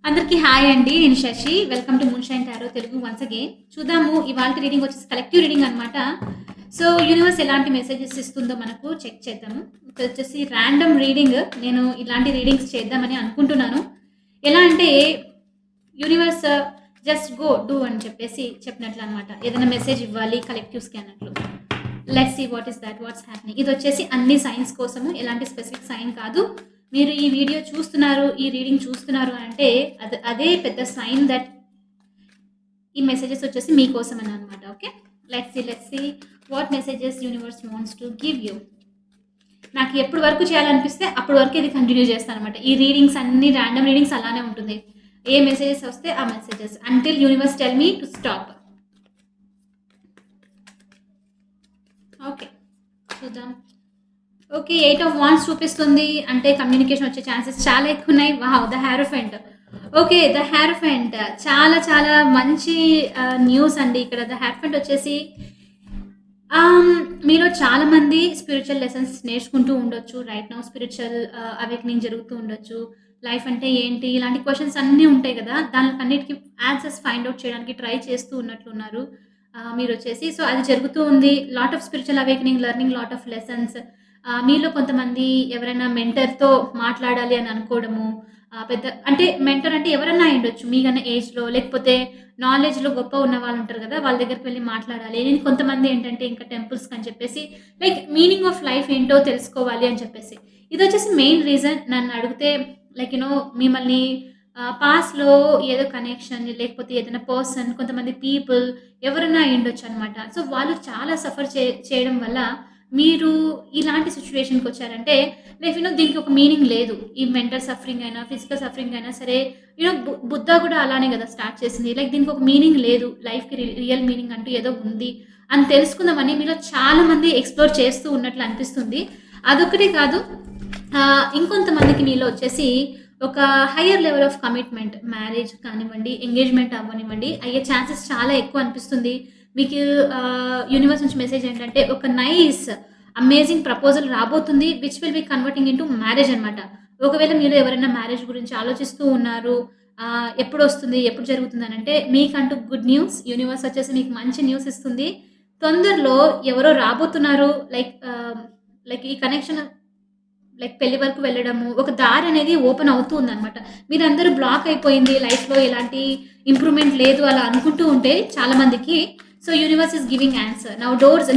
అందరికీ హాయ్ అండి. నేను Shashi. Welcome to moonshine tarot Telugu once again. చూద్దాము ఇవాల్టి రీడింగ్ వచ్చేసి కలెక్టివ్ రీడింగ్ అనమాట. సో, యూనివర్స్ ఎలాంటి మెసేజెస్ ఇస్తుందో మనకు చెక్ చేద్దాము. ఇదొచ్చేసి ర్యాండమ్ రీడింగ్. నేను ఇలాంటి రీడింగ్స్ చేద్దామని అనుకుంటున్నాను. ఎలా అంటే యూనివర్స్ జస్ట్ గో డూ అని చెప్పేసి చెప్పినట్లు అనమాట. ఏదైనా మెసేజ్ ఇవ్వాలి కలెక్టివ్స్‌కి అన్నట్లు. Let's see what is that, what's happening. ఇదొచ్చేసి అన్ని సైన్స్ కోసము, ఎలాంటి స్పెసిఫిక్ సైన్ కాదు. మీరు ఈ వీడియో చూస్తున్నారు, ఈ రీడింగ్ చూస్తున్నారు అంటే అదే పెద్ద సైన్ దట్ ఈ మెసేజెస్ వచ్చేసి మీకోసం అని అనమాట. Okay, let's see what messages universe wants to give you. నాకు ఎప్పుడు వరకు చేయాలనిపిస్తే అప్పటి వరకు ఇది కంటిన్యూ చేస్తాను అనమాట. ఈ రీడింగ్స్ అన్ని ర్యాండమ్ రీడింగ్స్ అలానే ఉంటుంది. ఏ మెసేజెస్ వస్తే ఆ messages until universe tell me to stop. Okay, చూద్దాం. ఓకే, 8 ఆఫ్ వాండ్స్ చూపిస్తుంది అంటే కమ్యూనికేషన్ వచ్చే ఛాన్సెస్ చాలా ఎక్కువ ఉన్నాయి. Wow, the hierophant. Okay, the hierophant చాలా చాలా మంచి న్యూస్ అండి. ఇక్కడ ద హెరోఫెంట్ వచ్చేసి మీలో చాలామంది స్పిరిచువల్ లెసన్స్ నేర్చుకుంటూ ఉండొచ్చు. రైట్ నౌ స్పిరిచువల్ అవేకనింగ్ జరుగుతూ ఉండొచ్చు. లైఫ్ అంటే ఏంటి, ఇలాంటి క్వశ్చన్స్ అన్నీ ఉంటాయి కదా, దానికన్నిటికీ ఆన్సర్స్ ఫైండ్ అవుట్ చేయడానికి ట్రై చేస్తూ ఉన్నట్లున్నారు మీరు వచ్చేసి. సో అది జరుగుతూ ఉంది. Lot of spiritual awakening, learning lot of lessons. మీలో కొంతమంది ఎవరైనా మెంటర్‌తో మాట్లాడాలి అని అనుకోవడము, పెద్ద అంటే మెంటర్ అంటే ఎవరన్నా అయ్యుండొచ్చు. మీకన్నా ఏజ్‌లో లేకపోతే నాలెడ్జ్‌లో గొప్ప ఉన్న వాళ్ళు ఉంటారు కదా, వాళ్ళ దగ్గరికి వెళ్లి మాట్లాడాలి. నేను కొంతమంది ఏంటంటే ఇంకా టెంపుల్స్‌కి అని చెప్పేసి లైక్ మీనింగ్ ఆఫ్ లైఫ్ ఏంటో తెలుసుకోవాలి అని చెప్పేసి. ఇదొచ్చేసి మెయిన్ రీజన్ నన్ను అడిగితే. లైక్ మిమ్మల్ని పాస్ట్‌లో ఏదో కనెక్షన్ లేకపోతే ఏదైనా పర్సన్, కొంతమంది పీపుల్ ఎవరైనా అయ్యుండొచ్చనమాట. సో వాళ్ళు చాలా సఫర్ చేయడం వల్ల మీరు ఇలాంటి సిట్యుయేషన్‌కొచ్చారంటే లైక్ దీనికి ఒక మీనింగ్ లేదు. ఈ మెంటల్ సఫరింగ్ అయినా, ఫిజికల్ సఫరింగ్ అయినా సరే, బుద్ధ కూడా అలానే కదా స్టార్ట్ చేసింది. లైక్ దీనికి ఒక మీనింగ్ లేదు. లైఫ్‌కి రియల్ మీనింగ్ అంటూ ఏదో ఉంది అని తెలుసుకుందామని మీలో చాలామంది ఎక్స్‌ప్లోర్ చేస్తూ ఉన్నట్లు అనిపిస్తుంది. అదొక్కటే కాదు, ఇంకొంతమందికి మీలో వచ్చేసి ఒక higher level of commitment, marriage కానివ్వండి, ఎంగేజ్‌మెంట్ అవ్వనివ్వండి, అయ్యే ఛాన్సెస్ చాలా ఎక్కువ అనిపిస్తుంది. మీకు యూనివర్స్ నుంచి మెసేజ్ ఏంటంటే ఒక నైస్ అమేజింగ్ ప్రపోజల్ రాబోతుంది which will be converting into marriage అనమాట. ఒకవేళ మీరు ఎవరైనా మ్యారేజ్ గురించి ఆలోచిస్తూ ఉన్నారు, ఎప్పుడొస్తుంది, ఎప్పుడు జరుగుతుంది అనంటే మీకంటూ గుడ్ న్యూస్. యూనివర్స్ వచ్చేసి మీకు మంచి న్యూస్ ఇస్తుంది. తొందరలో ఎవరో రాబోతున్నారు. లైక్ ఈ కనెక్షన్ లైక్ పెళ్లి వరకు వెళ్ళడము, ఒక దారి అనేది ఓపెన్ అవుతూ ఉందనమాట. మీరందరూ బ్లాక్ అయిపోయింది లైఫ్‌లో ఎలాంటి ఇంప్రూవ్‌మెంట్ లేదు అలా అనుకుంటూ ఉంటే చాలామందికి, so universe is giving answer. Now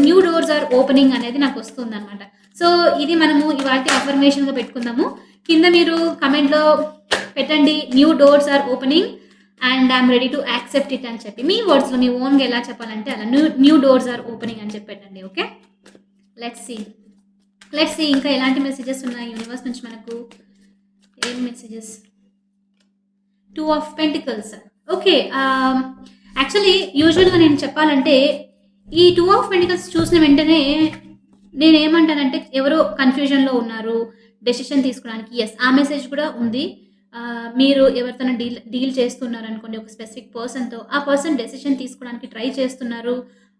new doors are opening అనేది నాకు వస్తుందనమాట. సో ఇది మనము ఇవాల్టి అఫర్మేషన్‌గా పెట్టుకుందాము. కింద మీరు కమెంట్‌లో పెట్టండి new doors are opening and I am ready to accept it అని చెప్పి. మీ వర్డ్స్‌లో మీ ఓన్‌గా ఎలా చెప్పాలంటే అలా న్యూ డోర్స్ ఆర్ ఓపెనింగ్ అని చెప్పి పెట్టండి. ఓకే, లెట్స్ సీ ఇంకా ఎలాంటి మెసేజెస్ ఉన్నాయి యూనివర్స్ నుంచి మనకు. ఏం messages? 2 of pentacles. Okay, actually యూజువల్‌గా నేను చెప్పాలంటే ఈ 2 ఆఫ్ పెంటికల్స్ చూసిన వెంటనే నేనేమంటానంటే ఎవరో కన్‌ఫ్యూజన్‌లో ఉన్నారు డెసిషన్ తీసుకోవడానికి. యెస్, ఆ మెసేజ్ కూడా ఉంది. మీరు ఎవరితోనో డీల్ చేస్తున్నారనుకోండి ఒక స్పెసిఫిక్ పర్సన్‌తో. ఆ పర్సన్ డెసిషన్ తీసుకోవడానికి ట్రై చేస్తున్నారు.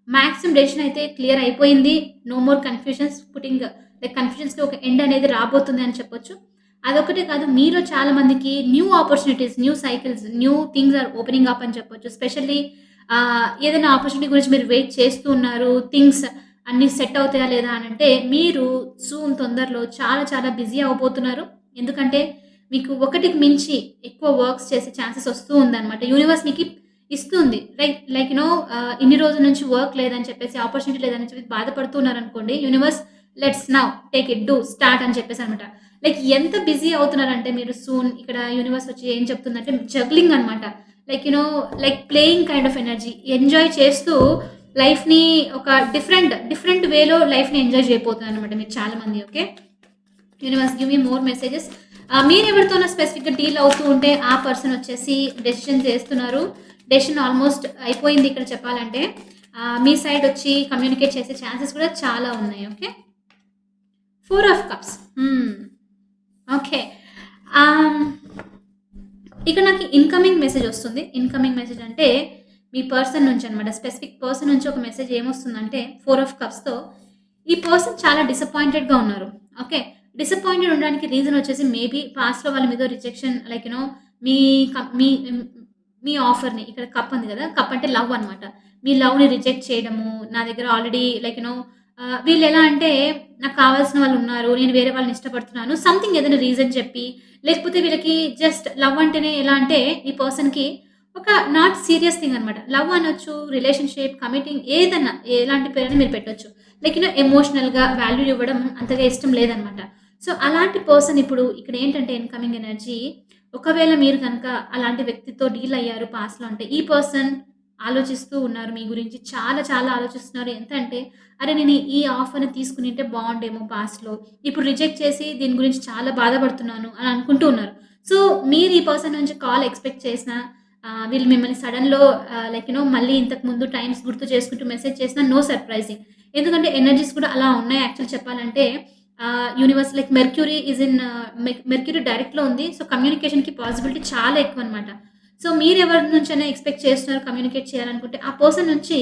మాక్సిమం డెసిషన్ అయితే క్లియర్ అయిపోయింది. No more confusions putting like కన్‌ఫ్యూజన్స్‌కి ఒక ఎండ్ అనేది రాబోతుంది అని చెప్పొచ్చు. అదొక్కటే కాదు, మీలో చాలా మందికి new opportunities, new cycles, new things are opening up అని చెప్పొచ్చు. స్పెషల్లీ ఏదైనా ఆపర్చునిటీ గురించి మీరు వెయిట్ చేస్తూ ఉన్నారు. థింగ్స్ అన్నీ సెట్ అవుతాయా లేదా అనంటే మీరు సూన్ తొందరలో చాలా చాలా బిజీ అవ్వబోతున్నారు. ఎందుకంటే మీకు ఒకటికి మించి ఎక్కువ వర్క్స్ చేసే ఛాన్సెస్ వస్తూ ఉందనమాట. యూనివర్స్ మీకు ఇస్తుంది. ఇన్ని రోజుల నుంచి వర్క్ లేదని చెప్పేసి, ఆపర్చునిటీ లేదని చెప్పి బాధపడుతూ ఉన్నారనుకోండి, universe let's now take it, do start అని చెప్పేసి అనమాట. లైక్ ఎంత బిజీ అవుతున్నారంటే మీరు సూన్ ఇక్కడ యూనివర్స్ వచ్చి ఏం చెప్తుందంటే జగ్లింగ్ అనమాట. Like playing kind of energy enjoy చేస్తూ లైఫ్‌ని ఒక డిఫరెంట్ వేలో లైఫ్‌ని ఎంజాయ్ చేయబోతున్నారనమాట మీరు చాలామంది. Okay, universe give me more messages. మీరెవరితోనో స్పెసిఫిక్‌గా డీల్ అవుతూ ఉంటే ఆ పర్సన్ వచ్చేసి డెసిషన్ చేస్తున్నారు. డెసిషన్ ఆల్మోస్ట్ అయిపోయింది ఇక్కడ చెప్పాలంటే. మీ సైడ్ వచ్చి కమ్యూనికేట్ చేసే ఛాన్సెస్ కూడా చాలా ఉన్నాయి. Okay, 4 of cups. ఓకే, ఇక్కడ నాకు ఇన్‌కమింగ్ మెసేజ్ వస్తుంది. ఇన్‌కమింగ్ మెసేజ్ అంటే మీ పర్సన్ నుంచి అనమాట. స్పెసిఫిక్ పర్సన్ నుంచి ఒక మెసేజ్ ఏమొస్తుందంటే 4 ఆఫ్ కప్స్‌తో ఈ పర్సన్ చాలా డిసప్పాయింటెడ్‌గా ఉన్నారు. ఓకే, డిసప్పాయింటెడ్ ఉండడానికి రీజన్ వచ్చేసి మేబీ పాస్ట్‌లో వాళ్ళ మీద రిజెక్షన్, మీ మీ మీ ఆఫర్‌ని ఇక్కడ కప్ ఉంది గదా! కప్ అంటే లవ్ అనమాట. మీ లవ్‌ని రిజెక్ట్ చేయడము, నా దగ్గర ఆల్రెడీ లైక్ వీళ్ళెలా అంటే నాకు కావాల్సిన వాళ్ళున్నారు. నేను వేరే వాళ్ళని ఇష్టపడుతున్నాను. సంథింగ్ ఏదైనా రీజన్ చెప్పి, లేకపోతే వీళ్ళకి జస్ట్ లవ్ అంటేనే ఎలా అంటే ఈ పర్సన్‌కి ఒక నాట్ సీరియస్ థింగ్ అనమాట. లవ్ అనొచ్చు, రిలేషన్‌షిప్, కమిటింగ్ ఏదన్నా ఎలాంటి పేరైనా మీరు పెట్టొచ్చు. లైక్ ఎమోషనల్‌గా వాల్యూ ఇవ్వడం అంతగా ఇష్టం లేదనమాట. సో, అలాంటి పర్సన్ ఇప్పుడు ఇక్కడేంటంటే ఇన్‌కమింగ్ ఎనర్జీ ఒకవేళ మీరు గనక అలాంటి వ్యక్తితో డీల్ అయ్యారు పాస్ట్‌లో అంటే, ఈ పర్సన్ ఆలోచిస్తూ ఉన్నారు మీ గురించి. చాలా చాలా ఆలోచిస్తున్నారు. ఎంత అంటే, అరే! నేను ఈ ఆఫర్‌ని తీసుకునింటే బావుండేమో పాస్ట్‌లో. ఇప్పుడు రిజెక్ట్ చేసి దీని గురించి చాలా బాధపడుతున్నాను అని అనుకుంటూ ఉన్నారు. సో, మీరు ఈ పర్సన్ నుంచి కాల్ ఎక్స్‌పెక్ట్ చేసినా వీళ్ళు మిమ్మల్ని సడెన్‌లో లైక్ మళ్ళీ ఇంతకు ముందు టైమ్స్ గుర్తు చేసుకుంటూ మెసేజ్ చేసినా నో సర్ప్రైజింగ్. ఎందుకంటే ఎనర్జీస్ కూడా అలా ఉన్నాయి యాక్చువల్లీ చెప్పాలంటే universe like Mercury is in Mercury డైరెక్ట్‌లో ఉంది. సో, కమ్యూనికేషన్‌కి పాసిబిలిటీ చాలా ఎక్కువనమాట. సో, మీరెవరి నుంచైనా ఎక్స్‌పెక్ట్ చేస్తున్నారు కమ్యూనికేట్ చేయాలనుకుంటే, ఆ పర్సన్ నుంచి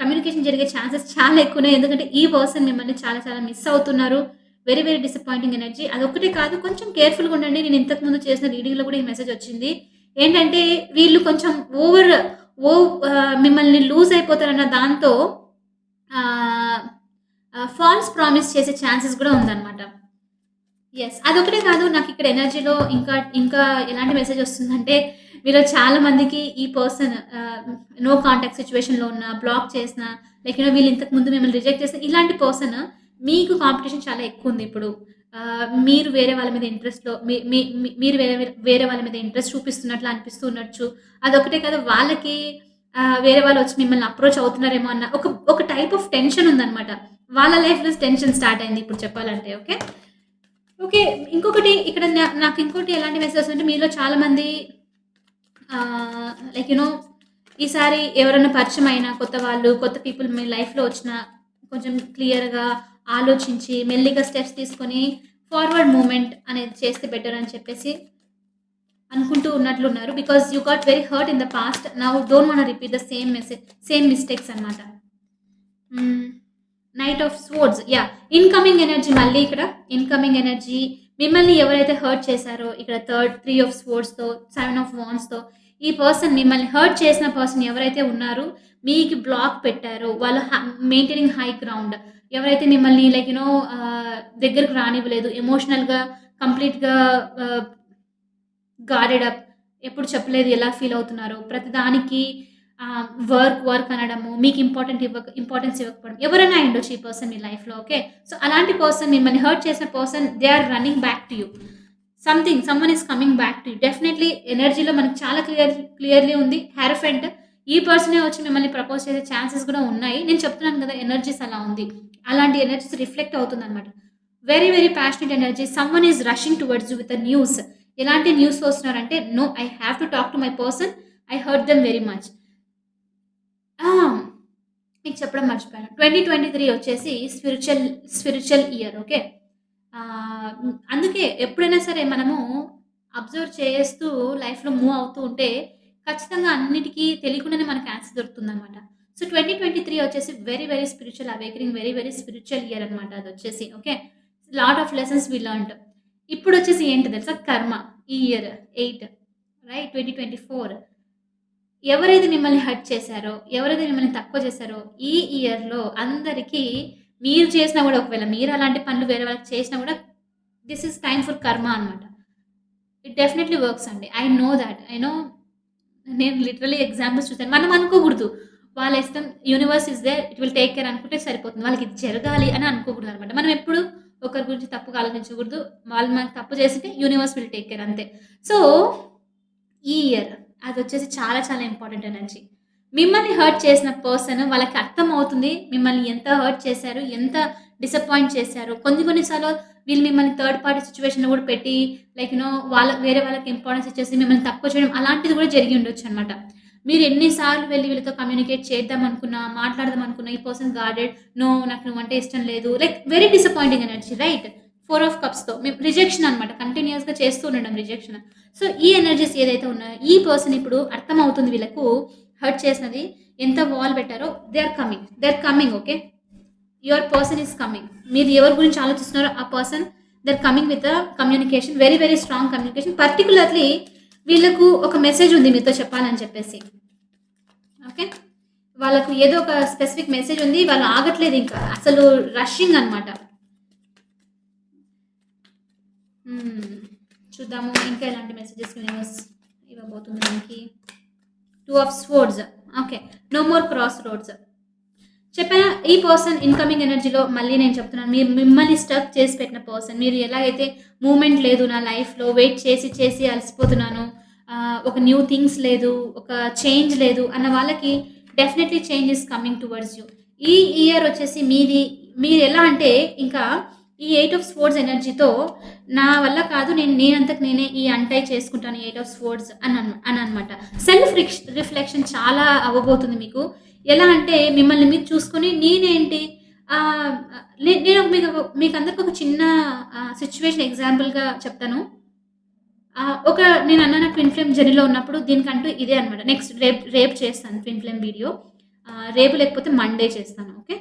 కమ్యూనికేషన్ జరిగే ఛాన్సెస్ చాలా ఎక్కువున్నాయి. ఎందుకంటే, ఈ పర్సన్ మిమ్మల్ని చాలా చాలా మిస్ అవుతున్నారు. Very very disappointing energy. అదొక్కటే కాదు కొంచెం కేర్‌ఫుల్‌గా ఉండండి. నేను ఇంతకు ముందు చేసిన రీడింగ్‌లో కూడా ఈ మెసేజ్ వచ్చింది. ఏంటంటే, వీళ్ళు కొంచెం ఓవర్ మిమ్మల్ని లూజ్ అయిపోతారన్న దాంతో ఆహ్, ఫాల్స్ ప్రామిస్ చేసే ఛాన్సెస్ గూడా ఉందన్నమాట. యెస్. అదొక్కటే కాదు నాకిక్కడ ఎనర్జీలో ఇంకా ఎలాంటి మెసేజ్ వస్తుందంటే, మీలో చాలా మందికి ఈ పర్సన్ నో కాంటాక్ట్ సిట్యుయేషన్‌లో ఉన్న, బ్లాక్ చేసిన, లైక్ వీళ్ళు ఇంతకు ముందు మిమ్మల్ని రిజెక్ట్ చేసిన ఇలాంటి పర్సన్ మీకు కాంపిటీషన్ చాలా ఎక్కువుందిప్పుడు. మీరు వేరే వాళ్ళ మీద ఇంట్రెస్ట్‌లో మీ మీ మీ మీరు వేరే వాళ్ళ మీద ఇంట్రెస్ట్ చూపిస్తున్నట్లు అనిపిస్తూ ఉండొచ్చు. అదొక్కటే కాదు వాళ్ళకి వేరే వాళ్ళొచ్చి మిమ్మల్ని అప్రోచ్ అవుతున్నారేమో అన్న ఒక టైప్ ఆఫ్ టెన్షన్ ఉందన్నమాట. వాళ్ళ లైఫ్‌లో టెన్షన్ స్టార్ట్ అయింది ఇప్పుడు చెప్పాలంటే. ఓకే. ఓకే. ఇంకొకటి ఇక్కడ నాకు ఇంకోటి ఎలాంటి మెసేజెస్ అంటే మీలో చాలామంది లైక్ ఈసారి ఎవరైనా పరిచయమైన కొత్త వాళ్ళు, కొత్త పీపుల్ మీ లైఫ్‌లో వచ్చినా కొంచెం క్లియర్‌గా ఆలోచించి మెల్లిగా స్టెప్స్ తీసుకొని ఫార్వర్డ్ మూవ్‌మెంట్ అనేది చేస్తే బెటర్ అని చెప్పేసి అనుకుంటూ ఉన్నట్లున్నారు. Because you got very hurt in the past. Now don't want repeat the same mistakes అన్నమాట. Hmm. Knight of swords. Yeah! Incoming energy మళ్ళీ ఇక్కడ ఇన్‌కమింగ్ ఎనర్జీ మిమ్మల్ని ఎవరైతే హర్ట్ చేశారో ఇక్కడ త్రీ ఆఫ్ స్వోర్డ్స్‌తో, సెవెన్ ఆఫ్ వాండ్స్‌తో ఈ పర్సన్ మిమ్మల్ని హర్ట్ చేసిన పర్సన్ ఎవరైతే ఉన్నారో మీకు బ్లాక్ పెట్టారో వాళ్ళు మెయింటైనింగ్ హై గ్రౌండ్. ఎవరైతే మిమ్మల్ని లైక్ దగ్గరికి రానివ్వలేదు. ఎమోషనల్‌గా కంప్లీట్‌గా ఆహ్, గార్డెడ్ అప్. ఎప్పుడు చెప్పలేదు ఎలా ఫీల్ అవుతున్నారో. ప్రతిదానికి వర్క్ అనడము, మీకు ఇంపార్టెన్స్ ఇవ్వకపోవడం. ఎవరైనా అయ్యుండొచ్చు ఈ పర్సన్ మీ లైఫ్‌లో. ఓకే. సో, అలాంటి పర్సన్ మిమ్మల్ని హర్ట్ చేసిన person they are running back to you. Someone is coming back to you. Definitely ఎనర్జీలో మనకు చాలా క్లియర్‌లీ ఉంది. హెరఫెంట్ ఈ పర్సనే వచ్చి మిమ్మల్ని ప్రపోజ్ చేసే ఛాన్సెస్ కూడా ఉన్నాయి. నేను చెప్తున్నాను కదా! ఎనర్జీస్ అలా ఉంది. అలాంటి ఎనర్జీస్ రిఫ్లెక్ట్ అవుతుందన్నమాట. Very very passionate energy. Someone is rushing towards you with a news. ఎలాంటి న్యూస్ వస్తున్నారంటే, no I have to talk to my person. I hurt them very much. Ah! మీకు చెప్పడం మర్చిపోయాను. 2023 వచ్చేసి స్పిరిచ్యువల్ ఇయర్. ఓకే. అందుకే ఎప్పుడైనా సరే మనము అబ్జర్వ్ చేస్తూ లైఫ్‌లో మూవ్ అవుతూ ఉంటే ఖచ్చితంగా అన్నిటికి తెలియకుండానే మనకి ఆన్సర్ దొరుకుతుందనమాట. సో, 2023 వచ్చేసి very very spiritual awakening, very very spiritual year అనమాట అదొచ్చేసి. Okay. Lot of lessons we learned. ఇప్పుడొచ్చేసి ఏంటి తెలుసా? కర్మ. ఈ ఇయర్ 8 రైట్ 2024 ఎవరైతే మిమ్మల్ని హర్ట్ చేశారో, ఎవరైతే మిమ్మల్ని తక్కువ చేశారో, ఈ ఇయర్‌లో అందరికీ మీరు చేసినా గూడా ఒకవేళ మీరు అలాంటి పనులు వేరే వాళ్ళకి చేసినా గూడా this is time for karma అనమాట. ఇట్ డెఫినైట్‌లీ వర్క్స్ అండి. I know that. నేను లిటరల్లీ ఎగ్జాంపుల్స్ చూసాను. మనం అనుకోకూడదు. వాళ్ళ ఇష్టం universe is there it will take care అనుకుంటే సరిపోతుంది. వాళ్ళకి ఇది జరగాలి అని అనుకోకూడదనమాట. మనం ఎప్పుడు ఒకరి గురించి తప్పుగా ఆలోచించకూడదు. వాళ్ళు మనకు తప్పు చేసింటే యూనివర్స్ విల్ టేక్ కేర్ అంతే. సో, ఈ ఇయర్ అదొచ్చేసి చాలా చాలా ఇంపార్టెంట్ ఎనర్జీ. మిమ్మల్ని హర్ట్ చేసిన పర్సన్ వాళ్ళకి అర్థమవుతుంది. మిమ్మల్ని ఎంత హర్ట్ చేశారు, ఎంత డిసప్పాయింట్ చేశారు. కొన్ని కొన్ని సార్లు వీళ్ళు మిమ్మల్ని థర్డ్ పార్టీ సిట్యుయేషన్‌లో కూడా పెట్టి లైక్ వేరే వాళ్ళకి ఇంపార్టెన్స్ ఇచ్చేసి మిమ్మల్ని తక్కువ చేయడం అలాంటిది కూడా జరిగి ఉండొచ్చనమాట. మీరు ఎన్ని సార్లు వెళ్లి వీళ్ళతో కమ్యూనికేట్ చేద్దాం అనుకున్నా, మాట్లాడదాం అనుకున్నా, ఈ పర్సన్ గార్డెడ్. నో నాకు నువ్వంటే ఇష్టం లేదు. Like very disappointing energy right? 4 of కప్స్‌తో రిజెక్షన్ అనమాట. కంటిన్యూయస్‌గా చేస్తూ ఉండడం రిజెక్షన్. సో, ఈ ఎనర్జీస్ ఏదైతే ఉన్నాయో ఈ పర్సన్ ఇప్పుడు అర్థమవుతుంది వీళ్ళకు హర్ట్ చేసినది. ఎంత వాల్ పెట్టారో they are coming. Okay. Your person is coming. మీరు ఎవరి గురించి ఆలోచిస్తున్నారో ఆ person they are coming with communication. Very very strong communication. Particularly వీళ్ళకు ఒక మెసేజ్ ఉంది మీతో చెప్పాలని చెప్పేసి. ఓకే. వాళ్ళకు ఏదో ఒక స్పెసిఫిక్ మెసేజ్ ఉంది. వాళ్ళు ఆగట్లేదు ఇంకా. అసలు రషింగ్ అనమాట. హ్మ్. చూద్దాము ఇంకా ఎలాంటి మెసేజెస్ యూనివర్స్ ఇవ్వబోతుంది మనకి. 2 of swords. Okay. No more cross roads. చెప్పానా ఈ పర్సన్ ఇన్‌కమింగ్ ఎనర్జీలో మళ్ళీ నేను చెప్తున్నాను. మీరు మిమ్మల్ని స్టక్ చేసి పెట్టిన పర్సన్. మీరు ఎలాగైతే మూవ్‌మెంట్ లేదు నా లైఫ్‌లో వెయిట్ చేసి, చేసి అలసిపోతున్నాను. ఒక న్యూ థింగ్స్ లేదు, ఒక చేంజ్ లేదు అన్న వాళ్ళకి definitely change is coming towards you. ఈ ఇయర్ వచ్చేసి మీది మీరెలా అంటే ఇంకా ఈ 8 ఆఫ్ స్వోర్డ్స్ ఎనర్జీతో నా వల్ల కాదు నేనంతకు నేనే ఈ అన్‌టై చేసుకుంటాను 8 ఆఫ్ స్వోర్డ్స్ అననమాట. సెల్ఫ్ రిఫ్లెక్షన్ చాలా అవ్వబోతుంది మీకు. ఎలా అంటే మిమ్మల్ని మీరు చూసుకొని నేనేంటి ఆహ్, నేను మీకందరికి ఒక చిన్న సిట్యుయేషన్ ఎగ్జాంపుల్‌గా చెప్తాను. ఒక నేనన్నాను ట్విన్ ఫ్లేమ్ జర్నీలో ఉన్నప్పుడు దీనికంటూ ఇదే అనమాట. నెక్స్ట్ రేపు చేస్తాను ట్విన్ ఫ్లేమ్ వీడియో. రేపు లేకపోతే మండే చేస్తాను. ఓకే.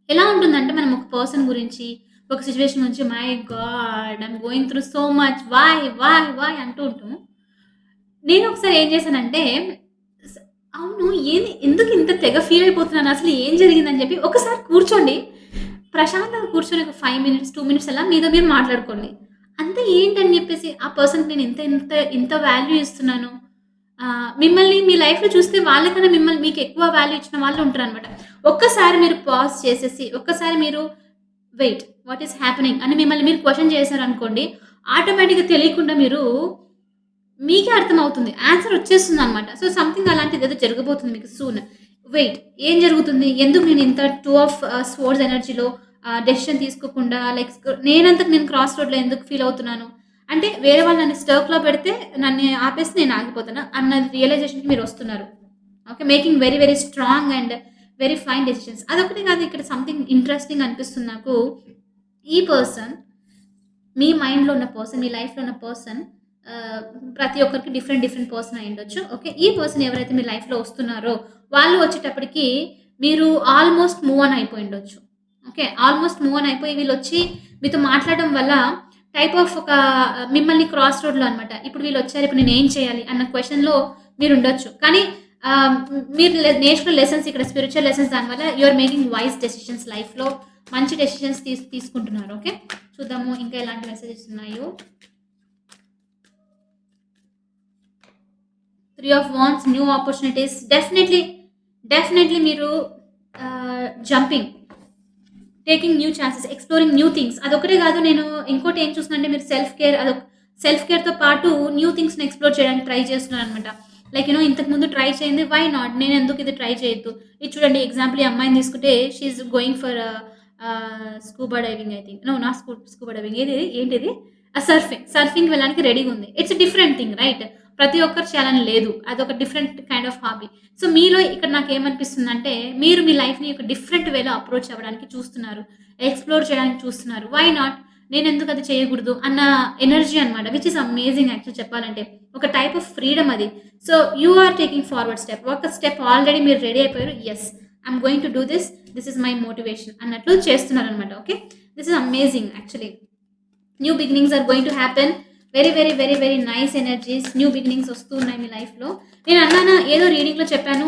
ఎలా ఉంటుందంటే మనం ఒక పర్సన్ గురించి, ఒక సిట్యుయేషన్ గురించి my god! I'm going through so much. Why అంటూ ఉంటాము. నేను ఒకసారి ఏం చేశానంటే, స్ అవును ఎందుకు ఇంత తెగ ఫీల్ అయిపోతున్నాను? అసలు ఏం జరిగిందని చెప్పి ఒకసారి కూర్చోండి. ప్రశాంతంగా కూర్చొని ఒక 5 మినిట్స్, 2 మినిట్స్ అలా మీతో మీరు మాట్లాడుకోండి. అంతే ఏంటని చెప్పేసి ఆ పర్సన్‌కి నేను ఇంత వాల్యూ ఇస్తున్నాను. మిమ్మల్ని మీ లైఫ్‌లో చూస్తే వాళ్ళకన్నా మీకు ఎక్కువ వాల్యూ ఇచ్చిన వాళ్ళు ఉంటారనమాట. ఒక్కసారి మీరు పాజ్ చేసేసి, ఒక్కసారి మీరు వెయిట్ వాట్ ఈస్ హ్యాపెనింగ్ అని మిమ్మల్ని మీరు క్వెషన్ చేశారనుకోండి, ఆటోమేటిక్‌గా తెలియకుండా మీకే అర్థమవుతుంది. ఆన్సర్ వచ్చేస్తుందనమాట. సో, సంథింగ్ అలాంటిదేదో జరగబోతుంది మీకు సూన్. వెయిట్ ఏం జరుగుతుంది? ఎందుకు నేను ఇంత 2 ఆఫ్ స్వోర్డ్స్ ఎనర్జీలో డెసిషన్ తీసుకోకుండా నేనంతకు నేను క్రాస్ రోడ్‌లో ఎందుకు ఫీల్ అవుతున్నాను? అంటే వేరే వాళ్ళు నన్ను స్టర్క్‌లో పెడితే నన్ను ఆపేస్తే నేను ఆగిపోతానా? అన్న రియలైజేషన్‌కి మీరొస్తున్నారు. Okay. Making very, very strong and very fine decisions. అదొకటే కాదు ఇక్కడ సంథింగ్ ఇంట్రెస్టింగ్ అనిపిస్తుంది నాకు. ఈ పర్సన్ మీ మైండ్‌లో ఉన్న పర్సన్, మీ లైఫ్‌లో ఉన్న పర్సన్ ఆహ్, ప్రతి ఒక్కరికి డిఫరెంట్ పర్సన్ అయ్యుండొచ్చు. ఓకే. ఈ పర్సన్ ఎవరైతే మీ లైఫ్‌లో వస్తున్నారో, వాళ్ళు వచ్చేటప్పటికి మీరు ఆల్‌మోస్ట్ మూవ్ ఆన్ అయిపోయుండొచ్చు. ఓకే. ఆల్‌మోస్ట్ మూవ్ ఆన్ అయిపోయి వీళ్ళొచ్చి మీతో మాట్లాడడం వల్ల టైప్ ఆఫ్ ఒక మిమ్మల్ని క్రాస్ రోడ్‌లో అనమాట. ఇప్పుడు వీళ్ళొచ్చారు. ఇప్పుడు నేనేం చేయాలి? అన్న క్వెషన్‌లో మీరుండొచ్చు. కానీ మీరు నేర్చుకున్న లెసన్స్ ఇక్కడ స్పిరిచ్యువల్ లెసన్స్ దానివల్ల you are making wise decisions లైఫ్‌లో మంచి డెసిషన్స్ తీసుకుంటున్నారు. ఓకే. చూద్దాము ఇంకా ఎలాంటి మెసేజెస్ ఉన్నాయో. 3 of wands new opportunities definitely మీరు jumping, taking new chances, exploring new things అదొక్కటే కాదు నేను ఇంకోటి ఏం చూస్తున్నానంటే మీరు సెల్ఫ్ కేర్‌తో పాటు న్యూ థింగ్స్‌ని ఎక్స్‌ప్లోర్ చేయడానికి ట్రై చేస్తున్నారనమాట. ఇంతకుముందు ట్రై చేయంది వై నాట్? నేనెందుకు ఇది ట్రై చేయొద్దు? ఇది చూడండి ఎగ్జాంపుల్ ఈ అమ్మాయిని తీసుకుంటే she is going for scuba diving I think. No not scuba diving ఏంటిది? సర్ఫింగ్ వెళ్ళడానికి రెడీగా ఉంది. It's different thing right? ప్రతి ఒక్కరు చేయాలని లేదు. అదొక different kind of hobby. So, మీలో ఇక్కడ నాకేమనిపిస్తుందంటే, మీరు మీ లైఫ్‌ని ఒక డిఫరెంట్ వేలో అప్రోచ్ అవ్వడానికి చూస్తున్నారు. ఎక్స్‌ప్లోర్ చేయడానికి చూస్తున్నారు. Why not? నేనెందుకు అది చేయకూడదు? అన్న ఎనర్జీ అనమాట. విచ్ ఈస్ అమేజింగ్ యాక్చువల్లీ చెప్పాలంటే. ఒక టైప్ ఆఫ్ ఫ్రీడమ్ అది. So, you are taking forward step. ఒక స్టెప్ ఆల్రెడీ మీరు రెడీ అయిపోయారు. Yes. I'm going to do this. This is my motivation అన్నట్లు చేస్తున్నారనమాట. Okay. This is amazing actually. New beginnings are going to happen. Very nice energies. New beginnings వస్తూ ఉన్నాయి మీ లైఫ్‌లో. నేను అన్నానా ఏదో రీడింగ్‌లో చెప్పాను.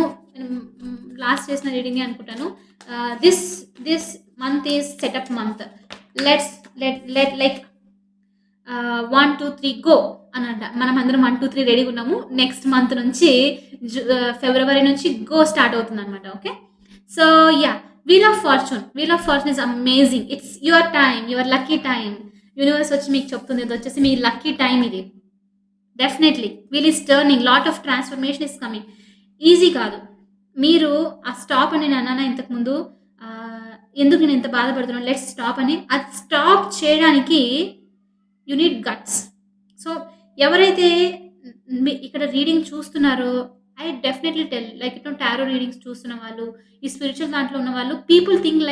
లాస్ట్ చేసిన రీడింగే అనుకుంటాను. This this month is setup month. Let's let like 1, 2, 3 go అనంట. మనమందరం 1, 2, 3 రెడీగా ఉన్నాము. నెక్స్ట్ మంత్ నుంచి ఫిబ్రవరి నుంచి గో స్టార్ట్ అవుతుందనమాట. Okay. So, yeah! Wheel of fortune is amazing. It's your time. Your lucky time. Universe వచ్చి మీకు చెప్తుంది. ఇదొచ్చేసి మీ లక్కీ టైమ్ ఇది. Definitely. Wheel is turning. Lot of transformation is coming. Easy కాదు. మీరు ఆ స్టాప్ అని నేను అన్నానా ఇంతకుముందు ఎందుకు నేను ఇంత బాధపడుతున్నాను లెట్స్ స్టాప్ అని. అది స్టాప్ చేయడానికి యూ నీడ్ గట్స్. సో, ఎవరైతే ఇక్కడ రీడింగ్ చూస్తున్నారో I definitely tell tarot readings చూస్తున్న వాళ్ళు, ఈ స్పిరిచ్యువల్ దాంట్లో ఉన్నవాళ్ళు పీపుల్ థింక్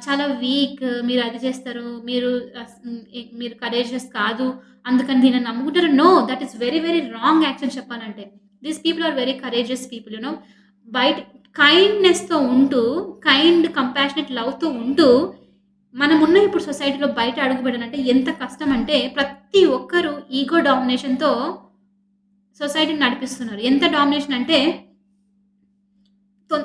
చాలా వీక్. మీరు అది చేస్తారు. మీరు కరేజియస్ కాదు. అందుకని దీన్ని నమ్ముకుంటారు. No that is very wrong action చెప్పాలంటే. These people are very courageous people బయట కైండ్‌నెస్‌తో ఉంటూ, కంపాషనేట్ లవ్‌తో ఉంటూ మనమున్న ఇప్పుడు సొసైటీలో బయట అడుగుపెట్టాలంటే ఎంత కష్టం అంటే ప్రతి ఒక్కరు ఈగో డామినేషన్‌తో సొసైటీని నడిపిస్తున్నారు. ఎంత డామినేషన్ అంటే తొ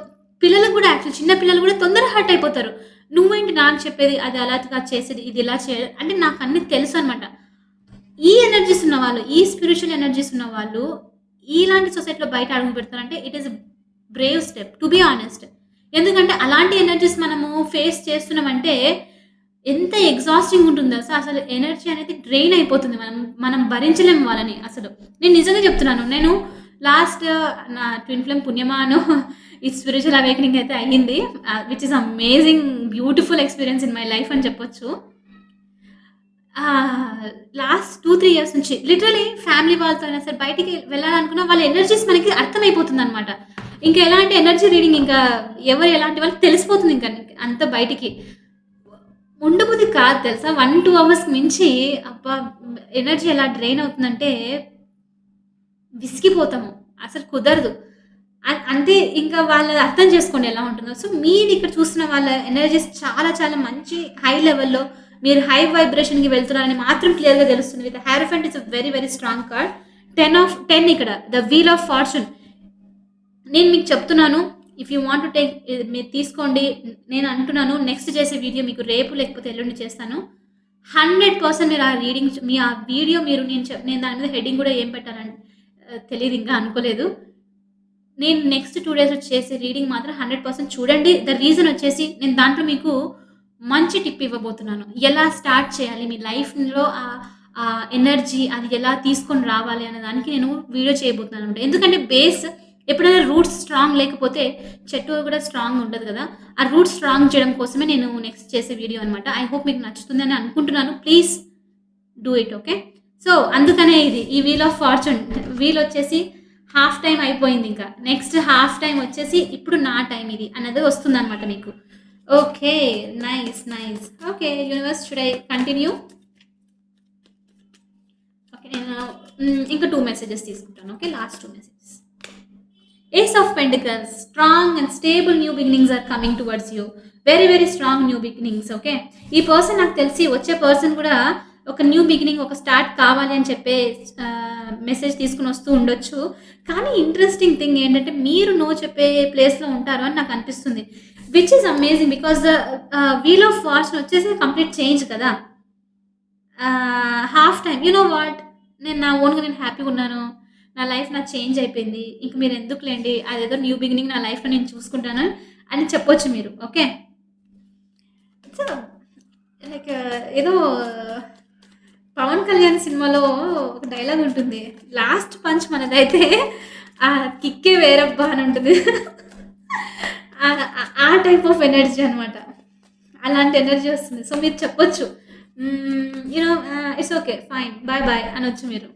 పిల్లలకు గూడా యాక్చువల్లీ చిన్న పిల్లలు గూడా తొందరగా హర్ట్ అయిపోతారు. నువ్వేంటి నాకు చెప్పేది, అది అలా కాదు చేసేది, ఇది ఇలా అంటే నాకన్నీ తెలుసనమాట. ఈ ఎనర్జీస్ ఉన్నవాళ్ళు, ఈ స్పిరిచ్యువల్ ఎనర్జీస్ ఉన్నవాళ్ళు ఇలాంటి సొసైటీలో బయట అడుగు పెడతారంటే it is a Brave step to be honest. ఎందుకంటే అలాంటి ఎనర్జీస్ మనము ఫేస్ చేస్తున్నామంటే ఎంత ఎగ్జాస్టింగ్ ఉంటుంది తెలుసా! అసలు ఎనర్జీ అనేది డ్రైన్ అయిపోతుంది. మనం భరించలేము వాళ్ళని అసలు. నేను నిజంగా చెప్తున్నాను. నేను లాస్ట్ నా ట్విన్ ఫ్లేమ్ పుణ్యమాను ఈ స్పిరిచ్యువల్ అవేకెనింగ్ అయితే అయ్యింది. Which is amazing beautiful experience in my life అని చెప్పొచ్చు. లాస్ట్ 2, 3 ఇయర్స్ నుంచి లిటరల్లీ ఫ్యామిలీ వాళ్ళతో అయినా సరే బయటికి వెళ్ళాలనుకున్న వాళ్ళ ఎనర్జీస్ మనకి అర్థమైపోతుందనమాట. ఇంకా ఎలాంటి ఎనర్జీ రీడింగ్ ఇంకా ఎవరు ఎలాంటి వాళ్ళకి తెలిసిపోతుంది ఇంకా అంత బయటికి. ఉండబుద్ధి కాదు తెలుసా! 1, 2 అవర్స్‌కి మించి అబ్బా! ఎనర్జీ ఎలా డ్రైన్ అవుతుందంటే విసిగిపోతాము. అసలు కుదరదు. అంటే ఇంకా వాళ్ళది అర్థం చేసుకోండి ఎలా ఉంటుందో. సో, మీరిక్కడ చూస్తున్న వాళ్ళ ఎనర్జీస్ చాలా చాలా మంచి హై లెవెల్‌లో మీరు హై వైబ్రేషన్‌కి వెళ్తున్నారని మాత్రం క్లియర్‌గా తెలుస్తుంది. With hierophant it's a very very strong card. 10 ఇక్కడ ద వీల్ ఆఫ్ ఫార్చ్యూన్. నేను మీకు చెప్తున్నాను. If you want to take మీరు తీసుకోండి. నేను అంటున్నాను నెక్స్ట్ చేసే వీడియో మీకు రేపు లేకపోతే ఎల్లుండి చేస్తాను. 100% మీరు ఆ రీడింగ్ ఆ వీడియో నేను దాని మీద హెడ్డింగ్ కూడా ఏం పెట్టాలని తెలీదు ఇంకా అనుకోలేదు. నేను నెక్స్ట్ 2 డేస్‌లో చేసే రీడింగ్ మాత్రం 100% చూడండి. ద రీజన్ వచ్చేసి నేను దాంట్లో మీకు మంచి టిప్ ఇవ్వబోతున్నాను. ఎలా స్టార్ట్ చేయాలి మీ లైఫ్‌లో ఎనర్జీ అది ఎలా తీసుకొని రావాలి అనే దానికి నేను వీడియో చేయబోతున్నానన్నమాట. ఎందుకంటే బేస్ ఎప్పుడైనా రూట్స్ స్ట్రాంగ్ లేకపోతే చెట్టు కూడా స్ట్రాంగ్ ఉండదు కదా! ఆ రూట్స్ స్ట్రాంగ్ చేయడం కోసమే నేను నెక్స్ట్ చేసే వీడియో అనమాట. ఐ హోప్ మీకు నచ్చుతుందని అనుకుంటున్నాను. Please do it okay. So, అందుకనే ఈ వీల్ ఆఫ్ ఫార్చ్యూన్ వీల్ వచ్చేసి హాఫ్ టైమ్ అయిపోయింది ఇంకా. నెక్స్ట్ హాఫ్ టైమ్ వచ్చేసి ఇప్పుడు నా టైమ్ ఇది అన్నది వస్తుందనమాట మీకు. Okay. Nice. Nice. Okay. Universe should I continue? Okay. నేను ఇంకా 2 మెసేజెస్ తీసుకుంటాను. Okay. Last 2 messages. Ace of pentacles strong and stable new beginnings are coming towards you. Very very strong new beginnings. Okay. ఈ person నాకు తెలిసి వచ్చే person కూడా ఒక new beginning ఒక స్టార్ట్ కావాలి అని చెప్పే మెసేజ్ తీసుకొని వస్తూ ఉండొచ్చు. కానీ ఇంట్రెస్టింగ్ థింగ్ ఏంటంటే మీరు నో చెప్పే ప్లేస్‌లో ఉంటారు అని నాకు అనిపిస్తుంది. Which is amazing because the wheel of fortune వచ్చేసి కంప్లీట్ చేంజ్ కదా! Half time you know what నేను నా ఓన్‌గా నేను హ్యాపీగా ఉన్నాను. నా లైఫ్ నాకు చేంజ్ అయిపోయింది. ఇంక మీరు ఎందుకులేండి అదేదో న్యూ బిగినింగ్ నా లైఫ్‌లో నేను చూసుకుంటాను అని చెప్పొచ్చు మీరు. ఓకే. సో, లైక్ ఏదో పవన్ కళ్యాణ్ సినిమాలో ఒక డైలాగ్ ఉంటుంది. లాస్ట్ పంచ్ మనదైతే ఆ కిక్కే వేరబ్బా అని ఉంటుంది. ఆ టైప్ ఆఫ్ ఎనర్జీ అనమాట. అలాంటి ఎనర్జీ వస్తుంది. సో, మీరు చెప్పొచ్చు. You know it's okay. Fine. Bye bye అనొచ్చు మీరు.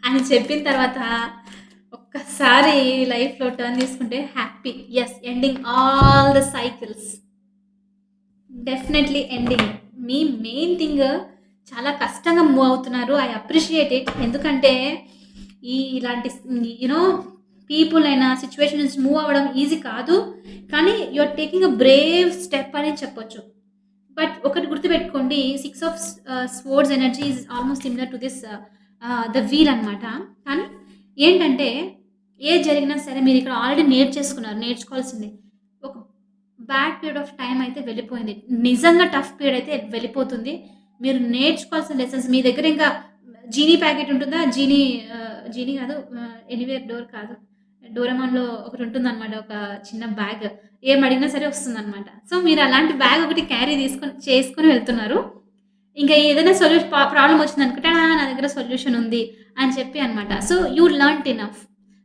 అని చెప్పిన తర్వాత ఒక్కసారి లైఫ్‌లో టర్న్ తీసుకుంటే happy. Yes. Ending all the cycles. Definitely ending. మీ మెయిన్ థింగ్ చాలా కష్టంగా మూవ్ అవుతున్నారు. I appreciate it. ఎందుకంటే ఇలాంటి నో పీపుల్ అయినా సిట్యుయేషన్ నుంచి మూవ్ అవ్వడం ఈజీ కాదు. కానీ you are taking a brave step అని చెప్పొచ్చు. బట్ ఒకటి గుర్తుపెట్టుకోండి 6 of swords energy is almost similar to this the wheel అనమాట. కానీ ఏంటంటే ఏది జరిగినా సరే మీరు ఇక్కడ ఆల్రెడీ నేర్చుకోవాల్సిందే. ఒక బ్యాడ్ పీరియడ్ ఆఫ్ టైమ్ అయితే వెళ్ళిపోయింది. నిజంగా టఫ్ పీరియడ్ అయితే వెళ్ళిపోతుంది. మీరు నేర్చుకోవాల్సిన లెసన్స్ మీ దగ్గర ఇంకా జీనీ ప్యాకెట్ ఉంటుందా? జీనీ కాదు, ఎనీవేర్ డోర్ కాదు. డోరేమాన్‌లో ఒకటి ఉంటుందనమాట. ఒక చిన్న బ్యాగ్. ఏం అడిగినా సరే వస్తుందనమాట. సో, మీరు అలాంటి బ్యాగ్ ఒకటి క్యారీ చేసుకొని వెళ్తున్నారు. ఇంకా ఏదైనా ప్రాబ్లమ్ వచ్చిందనుకో టడా నా దగ్గర సొల్యూషన్ ఉంది అని చెప్పి అనమాట. So, you learned enough.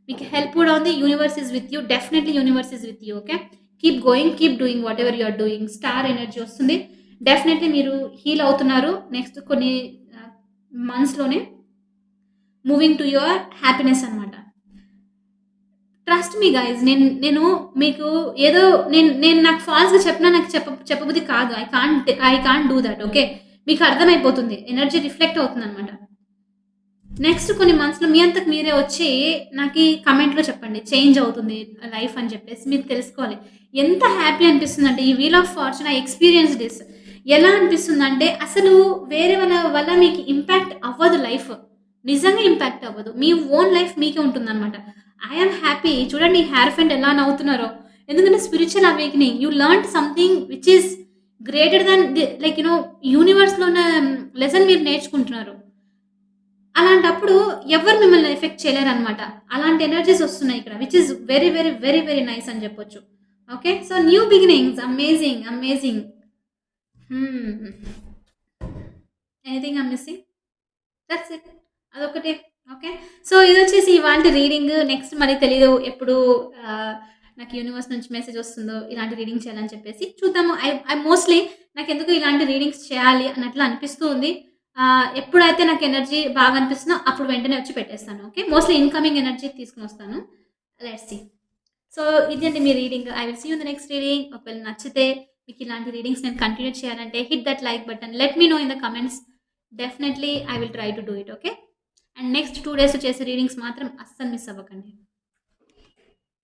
మీకు హెల్ప్ కూడా ఉంది. Universe is with you. Definitely universe is with you. Okay. Keep going. Keep doing whatever you are doing. Star energy వస్తుంది. డెఫినెట్‌లీ మీరు హీల్ అవుతున్నారు. నెక్స్ట్ కొన్ని మంత్స్‌లోనే మూవింగ్ టు యువర్ హ్యాపీనెస్ అనమాట. Trust మీ గైస్. నేను మీకు ఏదో నేను నాకు ఫాల్స్‌గా చెప్పినా నాకు చెప్పబుద్ధి కాదు. I can't do that. Okay. మీకు అర్థమైపోతుంది. ఎనర్జీ రిఫ్లెక్ట్ అవుతుందనమాట. నెక్స్ట్ కొన్ని మంత్స్‌లో మీ అంతకు మీరే వచ్చి నాకి కామెంట్‌లో చెప్పండి. చేంజ్ అవుతుంది లైఫ్ అని చెప్పేసి మీరు తెలుసుకోవాలి. ఎంత హ్యాపీ అనిపిస్తుందంటే ఈ wheel of fortune I experienced this. ఎలా అనిపిస్తుందంటే అసలు వేరే వాళ్ళ వల్ల మీకు ఇంపాక్ట్ అవ్వదు లైఫ్. నిజంగా ఇంపాక్ట్ అవ్వదు. మీ ఓన్ లైఫ్ మీకే ఉంటుందనమాట. ఐ యామ్ హ్యాపీ చూడండి హెయిర్ ఫ్రెండ్ ఎలా నవ్వుతున్నారో. ఎందుకంటే spiritual awakening. You learned something which is greater than like యూనివర్స్‌లో ఉన్న లెసన్ మీరు నేర్చుకుంటున్నారు. అలాంటప్పుడు ఎవ్వరు మిమ్మల్ని ఎఫెక్ట్ చేయలేరనమాట. అలాంటి ఎనర్జీస్ ఒస్తున్నాయి ఇక్కడ. Which is very, very, very, very nice అని జెప్పొచ్చు. Okay. So, new beginnings amazing. Amazing. Hmm. Anything I'm missing? That's it. అదొక్కటే. ఓకే. సో, ఇదొచ్చేసి ఇవాల్టి రీడింగ్. నెక్స్ట్ మరి తెలీదు ఎప్పుడు ఆహ్, నాకు యూనివర్స్ నుంచి మెసేజ్ ఒస్తుందో ఇలాంటి రీడింగ్ చేయాలని చెప్పేసి. చూద్దాము. ఐ మోస్ట్‌లీ నాకెందుకో ఇలాంటి రీడింగ్స్ చేయాలి అన్నట్లు అనిపిస్తూ ఉంది. ఎప్పుడైతే నాకు ఎనర్జీ బాగా అనిపిస్తుందో అప్పుడు వెంటనే వచ్చి పెట్టేస్తాను. ఓకే. మోస్ట్‌లీ ఇన్‌కమింగ్ ఎనర్జీ తీసుకొనొస్తాను. Let's see. సో, ఇదండి మీ reading. I will see you in the next reading. ఒకవేళ నచ్చితే మీకిలాంటి రీడింగ్స్ నేను కంటిన్యూ చేయాలంటే hit that like button. Let me know in the comments. Definitely I will try to do it. Okay. And next 2 డేస్‌లో చేసే readings మాత్రం అస్సలు miss అవ్వకండి.